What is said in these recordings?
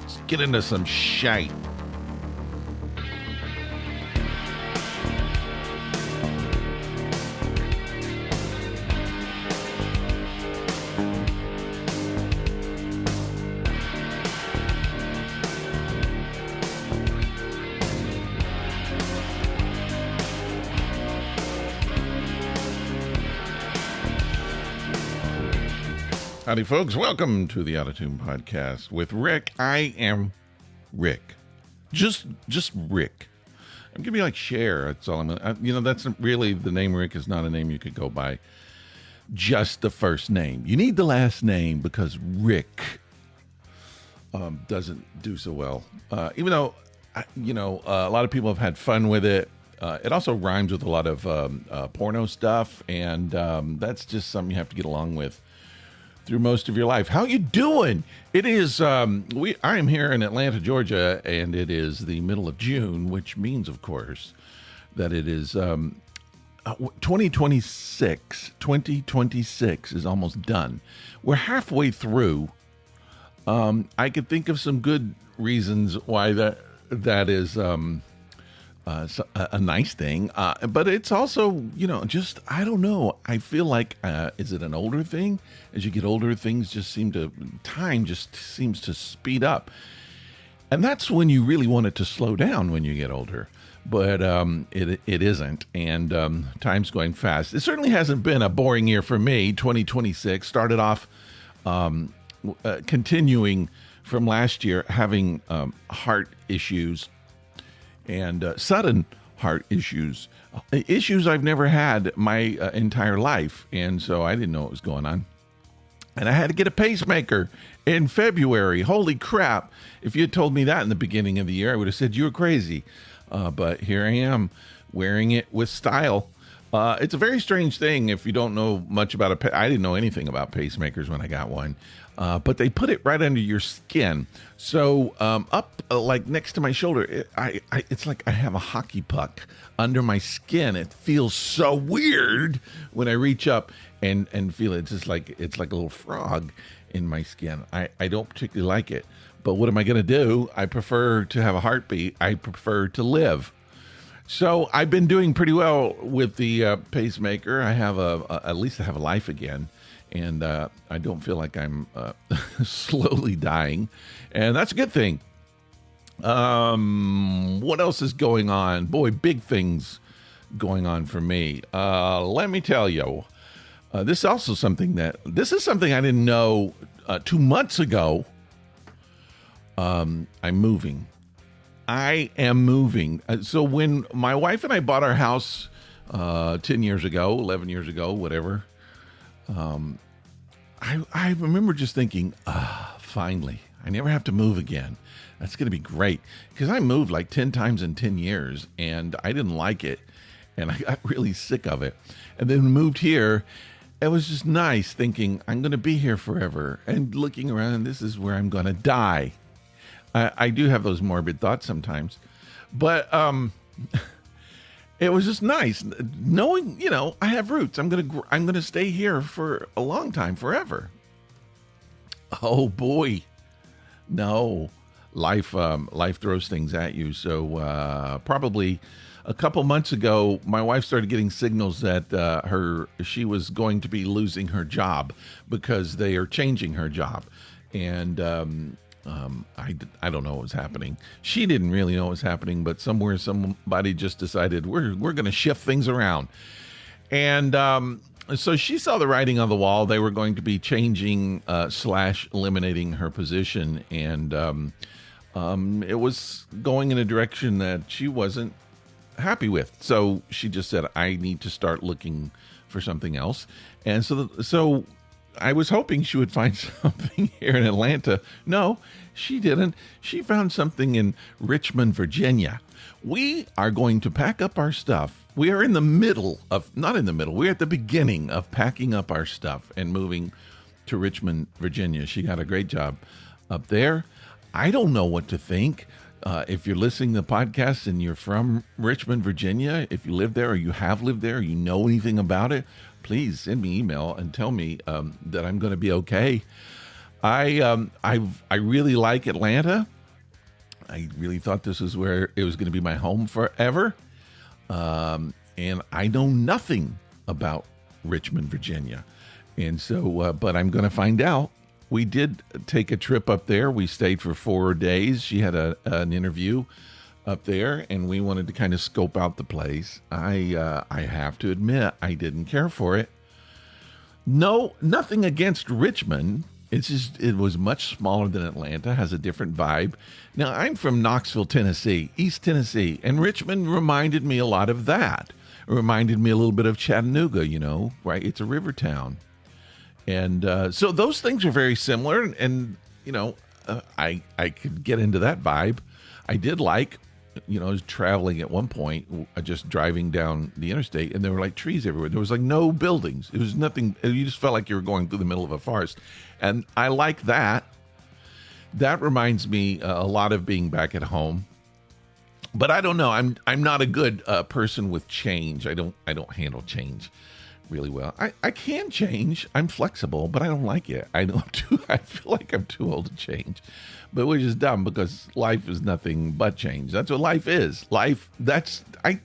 Let's get into some shite. Howdy, folks. Welcome to the Out-of-Tune Podcast with Rick. I am Rick. Just Rick. I'm going to be like Cher. That's all that's really, the name Rick is not a name you could go by. Just the first name. You need the last name because Rick doesn't do so well. Even though, a lot of people have had fun with it. It also rhymes with a lot of porno stuff, and that's just something you have to get along with through most of your life. How you doing? It is I am here in Atlanta, Georgia, and it is the middle of June, which means, of course, that it is 2026. 2026 is almost done. We're halfway through. I could think of some good reasons why that is a nice thing, but it's also, I don't know. I feel like, is it an older thing? As you get older, time just seems to speed up. And that's when you really want it to slow down when you get older. But it isn't, and time's going fast. It certainly hasn't been a boring year for me. 2026 started off continuing from last year, having heart issues. And sudden heart issues I've never had my entire life. And so I didn't know what was going on. And I had to get a pacemaker in February. Holy crap. If you had told me that in the beginning of the year, I would have said you were crazy. But here I am wearing it with style. It's a very strange thing if you don't know much about I didn't know anything about pacemakers when I got one. But they put it right under your skin. So up like next to my shoulder, it's like I have a hockey puck under my skin. It feels so weird when I reach up and feel it. It's like a little frog in my skin. I don't particularly like it. But what am I going to do? I prefer to have a heartbeat. I prefer to live. So I've been doing pretty well with the pacemaker. I have at least I have a life again. And I don't feel like I'm slowly dying. And that's a good thing. What else is going on? Boy, big things going on for me. Let me tell you. This is something I didn't know 2 months ago. I'm moving. I am moving. So when my wife and I bought our house 10 years ago, 11 years ago, whatever, I remember just thinking, finally, I never have to move again. That's going to be great. Because I moved like 10 times in 10 years, and I didn't like it. And I got really sick of it. And then moved here. It was just nice thinking, I'm going to be here forever. And looking around, this is where I'm going to die. I do have those morbid thoughts sometimes. But it was just nice knowing, I have roots. I'm gonna stay here for a long time, forever. Oh boy, no, life throws things at you. So probably a couple months ago, my wife started getting signals that she was going to be losing her job because they are changing her job, and I don't know what was happening. She didn't really know what was happening, but somebody just decided we're going to shift things around. And so she saw the writing on the wall. They were going to be changing / eliminating her position. And it was going in a direction that she wasn't happy with. So she just said, I need to start looking for something else. And so I was hoping she would find something here in Atlanta. No, she didn't. She found something in Richmond, Virginia. We are going to pack up our stuff. We are we're at the beginning of packing up our stuff and moving to Richmond, Virginia. She got a great job up there. I don't know what to think. If you're listening to the podcast and you're from Richmond, Virginia, if you live there or you have lived there, or you know anything about it, please send me an email and tell me that I'm going to be okay. I really like Atlanta. I really thought this was where it was going to be my home forever. And I know nothing about Richmond, Virginia. And so, but I'm going to find out. We did take a trip up there. We stayed for 4 days. She had an interview up there, and we wanted to kind of scope out the place. I have to admit, I didn't care for it. No, nothing against Richmond. It's just, it was much smaller than Atlanta, has a different vibe. Now, I'm from Knoxville, Tennessee, East Tennessee, and Richmond reminded me a lot of that. It reminded me a little bit of Chattanooga, right? It's a river town. And so those things are very similar, and I could get into that vibe. I did like, I was traveling at one point, just driving down the interstate, and there were like trees everywhere. There was like no buildings. It was nothing. You just felt like you were going through the middle of a forest, and I like that. That reminds me a lot of being back at home. But I don't know. I'm not a good person with change. I don't handle change really well. I can change. I'm flexible, but I don't like it. I feel like I'm too old to change, but which is dumb because life is nothing but change. That's what life is. I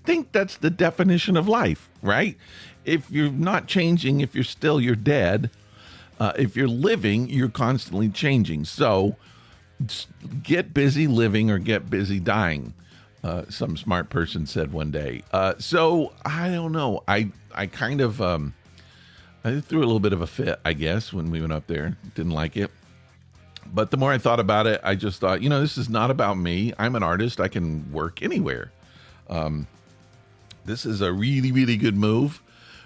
think that's the definition of life, right? If you're not changing, if you're dead. If you're living, you're constantly changing. So get busy living or get busy dying. Some smart person said one day. So I don't know. I kind of I threw a little bit of a fit, I guess, when we went up there. Didn't like it. But the more I thought about it, I just thought, this is not about me. I'm an artist. I can work anywhere. This is a really, really good move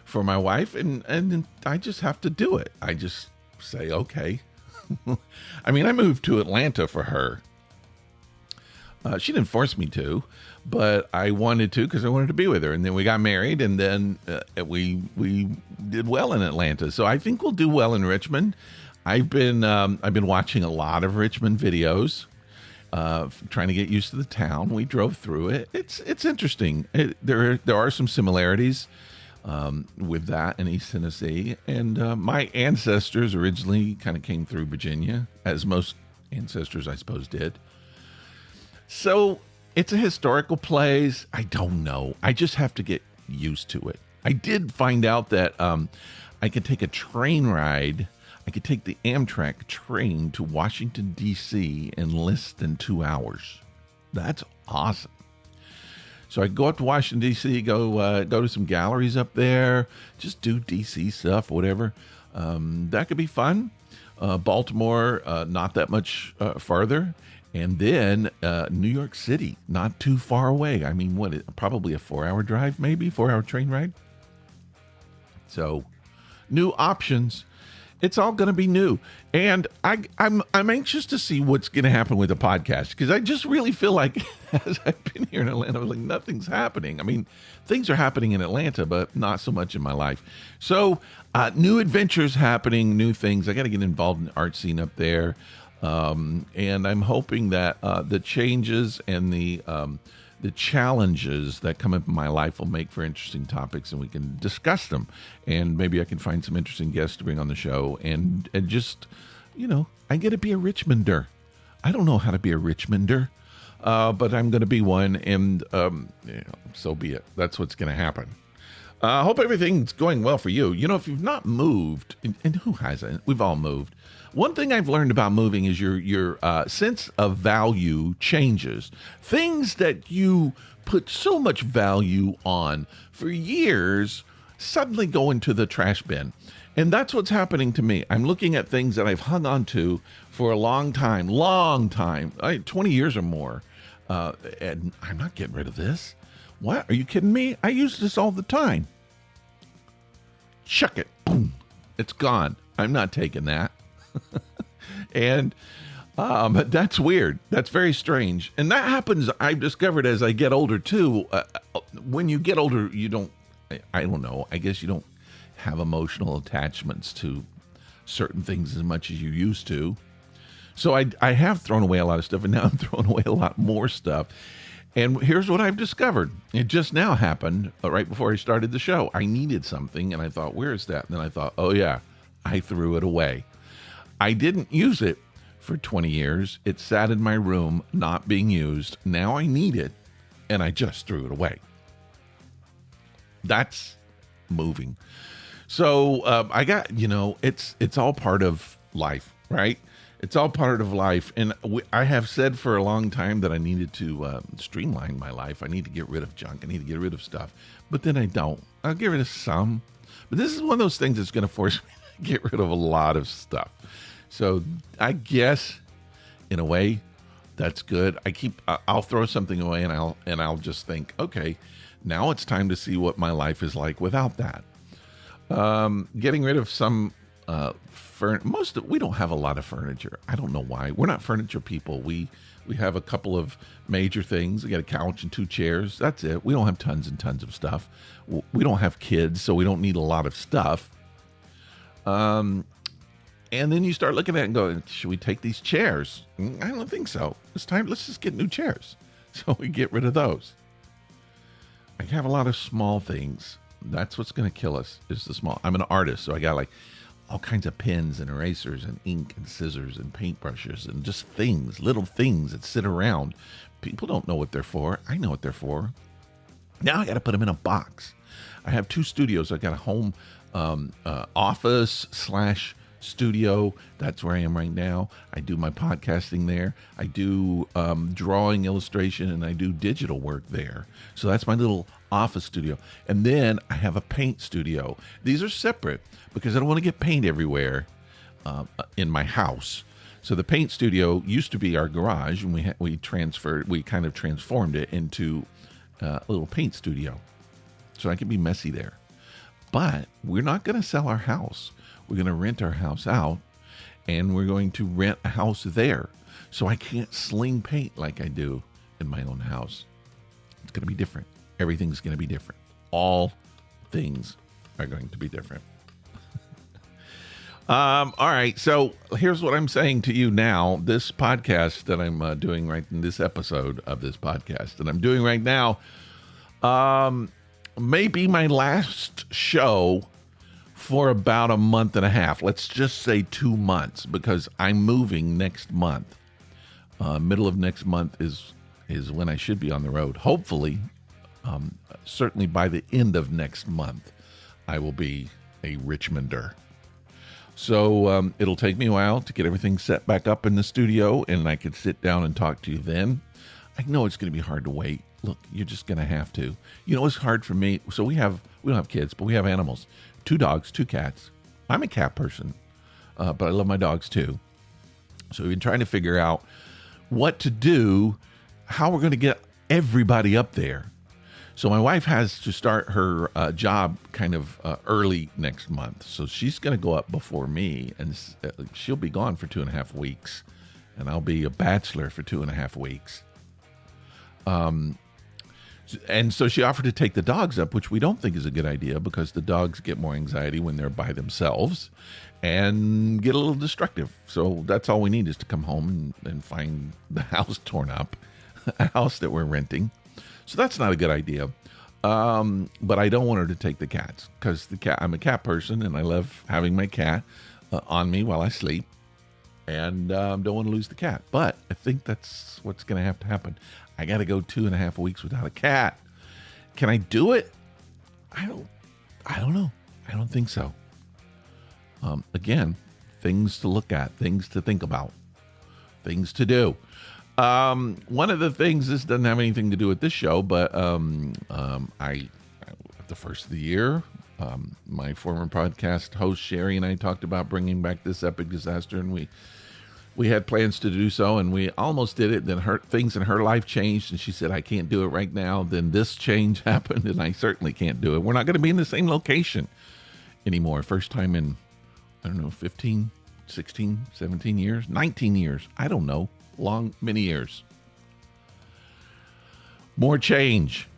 for my wife, and I just have to do it. I just say, okay. I mean, I moved to Atlanta for her. She didn't force me to, but I wanted to because I wanted to be with her. And then we got married, and then we did well in Atlanta. So I think we'll do well in Richmond. I've been watching a lot of Richmond videos, trying to get used to the town. We drove through it. It's interesting. There are some similarities with that in East Tennessee. And my ancestors originally kind of came through Virginia, as most ancestors, I suppose, did. So it's a historical place. I don't know. I just have to get used to it. I did find out that I could take a train ride. I could take the Amtrak train to Washington, D.C. in less than 2 hours. That's awesome. So I go up to Washington, D.C., go to some galleries up there, just do D.C. stuff, whatever. That could be fun. Baltimore, not that much farther. And then New York City, not too far away. I mean, probably a 4-hour drive, maybe 4-hour train ride. So new options. It's all going to be new. And I'm anxious to see what's going to happen with the podcast, because I just really feel like as I've been here in Atlanta, like nothing's happening. I mean, things are happening in Atlanta, but not so much in my life. So new adventures happening, new things. I got to get involved in the art scene up there. And I'm hoping that the changes and the challenges that come up in my life will make for interesting topics, and we can discuss them. And maybe I can find some interesting guests to bring on the show. And just, I get to be a Richmonder. I don't know how to be a Richmonder, but I'm going to be one, and so be it. That's what's going to happen. I hope everything's going well for you. If you've not moved, and who hasn't? We've all moved. One thing I've learned about moving is your sense of value changes. Things that you put so much value on for years suddenly go into the trash bin. And that's what's happening to me. I'm looking at things that I've hung on to for a long time, 20 years or more. And I'm not getting rid of this. What? Are you kidding me? I use this all the time. Chuck it. Boom. It's gone. I'm not taking that. And that's weird. That's very strange. And that happens, I've discovered, as I get older too. When you get older, you don't, I don't know, I guess you don't have emotional attachments to certain things as much as you used to. So I have thrown away a lot of stuff, and now I'm throwing away a lot more stuff. And here's what I've discovered. It just now happened right before I started the show. I needed something, and I thought, where is that? And then I thought, oh yeah, I threw it away. I didn't use it for 20 years. It sat in my room, not being used. Now I need it, and I just threw it away. That's moving. So I got, it's all part of life, right? It's all part of life. And I have said for a long time that I needed to streamline my life. I need to get rid of junk. I need to get rid of stuff. But then I don't. I'll get rid of some. But this is one of those things that's going to force me to get rid of a lot of stuff. So I guess, in a way, that's good. I'll throw something away and I'll just think, okay, now it's time to see what my life is like without that. Getting rid of some we don't have a lot of furniture. I don't know why. We're not furniture people. We have a couple of major things. We got a couch and 2 chairs. That's it. We don't have tons and tons of stuff. We don't have kids, so we don't need a lot of stuff. And then you start looking at it and go, should we take these chairs? I don't think so. It's time. Let's just get new chairs. So we get rid of those. I have a lot of small things. That's what's going to kill us, is the small. I'm an artist, so I got like all kinds of pens and erasers and ink and scissors and paintbrushes and just things, little things that sit around. People don't know what they're for. I know what they're for. Now I got to put them in a box. I have 2 studios. I got a home office / studio. That's where I am right now. I do my podcasting there. I do drawing, illustration, and I do digital work there. So that's my little office studio. And then I have a paint studio. These are separate because I don't want to get paint everywhere in my house. So the paint studio used to be our garage, and we kind of transformed it into a little paint studio. So I can be messy there. But we're not going to sell our house. We're going to rent our house out, and we're going to rent a house there. So I can't sling paint like I do in my own house. It's going to be different. Everything's going to be different. All things are going to be different. All right. So here's what I'm saying to you now. This podcast that I'm doing right in this episode of this podcast that I'm doing right now may be my last show for about a month and a half. Let's just say 2 months, because I'm moving next month. Middle of next month is when I should be on the road. Hopefully, certainly by the end of next month, I will be a Richmonder. So it'll take me a while to get everything set back up in the studio, and I could sit down and talk to you then. I know it's going to be hard to wait. Look, you're just going to have to. It's hard for me. So we don't have kids, but we have animals. 2 dogs, 2 cats. I'm a cat person, but I love my dogs too. So we've been trying to figure out what to do, how we're going to get everybody up there. So my wife has to start her job kind of early next month. So she's going to go up before me, and she'll be gone for 2.5 weeks, and I'll be a bachelor for 2.5 weeks. And so she offered to take the dogs up, which we don't think is a good idea, because the dogs get more anxiety when they're by themselves and get a little destructive. So that's all we need, is to come home and find the house torn up, a house that we're renting. So that's not a good idea. But I don't want her to take the cats, because I'm a cat person, and I love having my cat on me while I sleep, and don't want to lose the cat. But I think that's what's going to have to happen. I got to go 2.5 weeks without a cat. Can I do it? I don't know. I don't think so. Again, things to look at, things to think about, things to do. One of the things, this doesn't have anything to do with this show, but at the first of the year, my former podcast host Sherry and I talked about bringing back This Epic Disaster, and we had plans to do so, and we almost did it. Then things in her life changed, and she said, I can't do it right now. Then this change happened, and I certainly can't do it. We're not going to be in the same location anymore. First time in, 15, 16, 17 years, 19 years. I don't know. Many years. More change.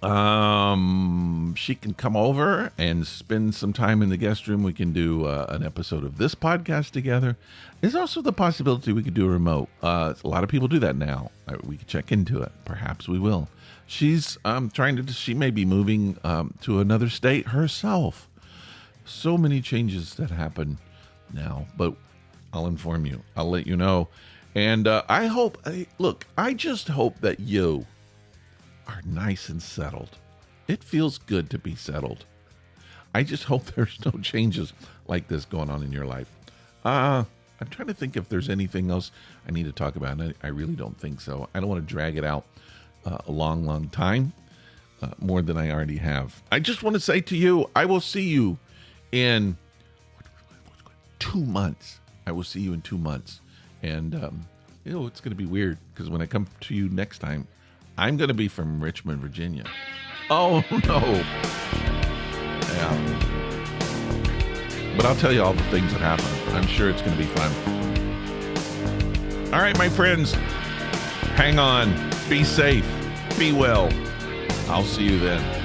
She can come over and spend some time in the guest room. We can do an episode of this podcast together. There's also the possibility we could do a remote. A lot of people do that now. We could check into it. Perhaps we will. She's she may be moving to another state herself. So many changes that happen now, but I'll inform you. I'll let you know. And I hope, look, I just hope that you are nice and settled. It feels good to be settled. I just hope there's no changes like this going on in your life. I'm trying to think if there's anything else I need to talk about. And I really don't think so. I don't want to drag it out a long, long time, more than I already have. I just want to say to you, I will see you in 2 months. I will see you in 2 months. And, it's going to be weird because when I come to you next time, I'm going to be from Richmond, Virginia. Oh, no. Yeah. But I'll tell you all the things that happen. I'm sure it's going to be fun. All right, my friends, hang on. Be safe. Be well. I'll see you then.